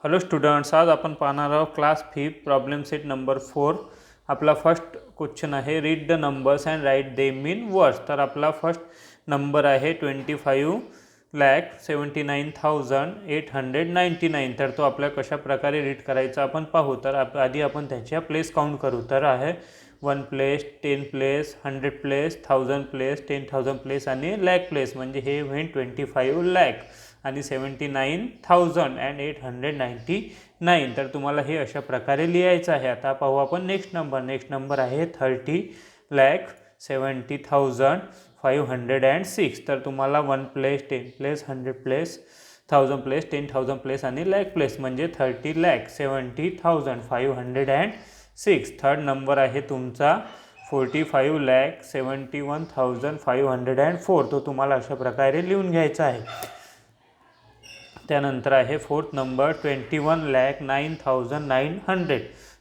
Hello students, आज आपण पाहणार आहोत क्लास 5 प्रॉब्लेम सेट नंबर 4। आपला फर्स्ट क्वेश्चन आहे read the numbers and write them in words. तर आपला फर्स्ट नंबर आहे 25,79,899। तर तो आपल्या कशा प्रकारे रीड करायचा आपण पाहू। तर आधी आपण त्याच्या प्लेस काउंट करू। तर आहे 1 place, 10 place, 100 place, 1000 place, 10,000 place आणि लॅक प्लेस, म्हणजे हे होईल 25 लॅक आणि 79,899। तर तुम्हाला हे अशा प्रकारे लिहायचं आहे। आता पाहू आपण नेक्स्ट नंबर आहे 30,70,506। तर तुम्हाला 1 place, 10 place, 100 place, 1000 place, 10,000 place आणि लॅक प्लेस, म्हणजे 30,70,506। थर्ड नंबर आहे तुमचा 45,71,504। तो तुम्हाला अशा प्रकारे लिहून घ्यायचा आहे। त्यानंतर आहे फोर्थ नंबर 21,09,900।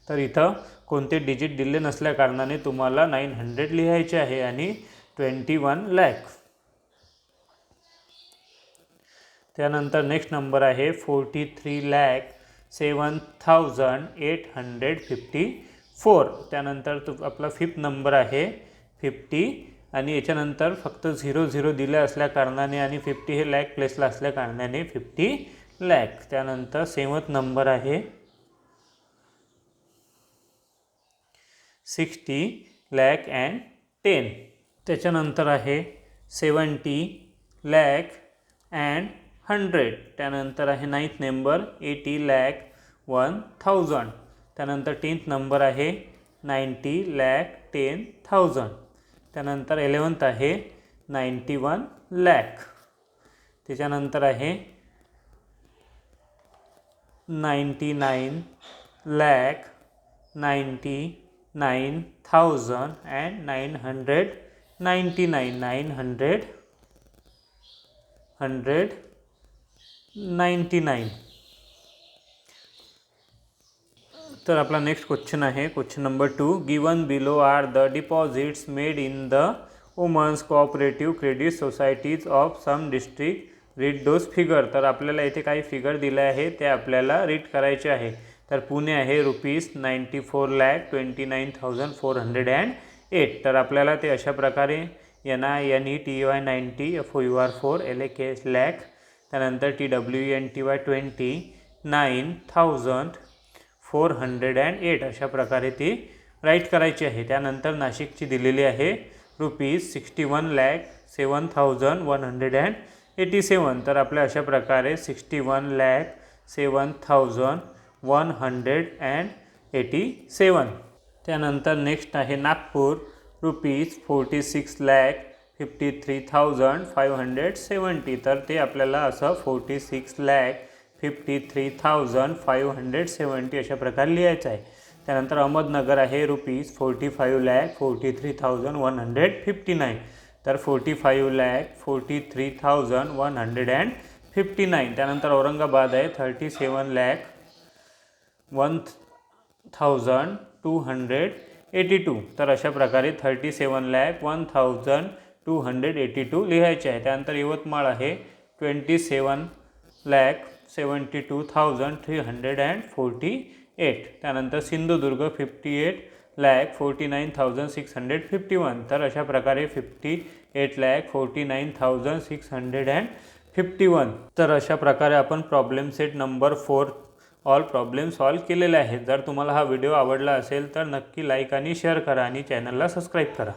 तर इथं कोणते डिजिट दिले नसल्या कारणाने तुम्हाला 900 लिहायचे आहे आणि 21 लॅक। त्यानंतर नेक्स्ट नंबर आहे 43,07,854। त्यानंतर आपला फिफ्थ नंबर आहे 50 आणि याच्यानंतर फक्त 00 दिले असल्या कारणाने आणि 50 हे लॅक प्लेसला असल्या कारणाने 50 लॅक। त्यानंतर सेवन्थ नंबर आहे 60 लॅक अँड 10। त्याच्यानंतर आहे 70 लॅक अँड 100। त्यानंतर आहे नाइन्थ नंबर 80 लॅक 1000। त्यानंतर 10th नंबर आहे 90 लॅक 10,000। त्यानंतर 11th आहे 91 लॅक। त्याच्यानंतर आहे 99 लॅक 99,999। तर आपला नेक्स्ट क्वेश्चन आहे question number 2। Given below are the deposits made in the women's cooperative credit societies of some district, read those figure. तर आपल्याला इथे काही फिगर दिले आहे ते आपल्याला रीड करायचे आहे। तर पुणे आहे ₹94,29,408। तर आपल्याला ते अशा प्रकारे NINETY 90, FOUR 4, LAKS लॅक, त्यानंतर TWENTY 29,408 अशा प्रकारे ती राईट करायची आहे। त्यानंतर नाशिकची दिलेली आहे ₹61,07,187। तर आपल्या अशा प्रकारे 61,07,187। त्यानंतर नेक्स्ट आहे नागपूर ₹46,53,570। तर ते आपल्याला असं 46,53,570 अशा प्रकारे लिहायचं आहे। त्यानंतर अहमदनगर आहे ₹45,43,159। तर 45,43,159। त्यानंतर औरंगाबाद आहे 37,01,282। तर अशा प्रकारे 37,01,282 लिहायचे आहे। त्यानंतर यवतमाळ आहे 27,72,348। त्यानंतर सिंधुदुर्ग 58,49,651। तर अशा प्रकारे 58,49,651। तर अशा प्रकारे आपण problem set number 4 all problem solve केलेले आहेत। जर तुम्हाला हा व्हिडिओ आवडला असेल तर नक्की लाईक आणि शेअर करा आणि चॅनलला सबस्क्राईब करा।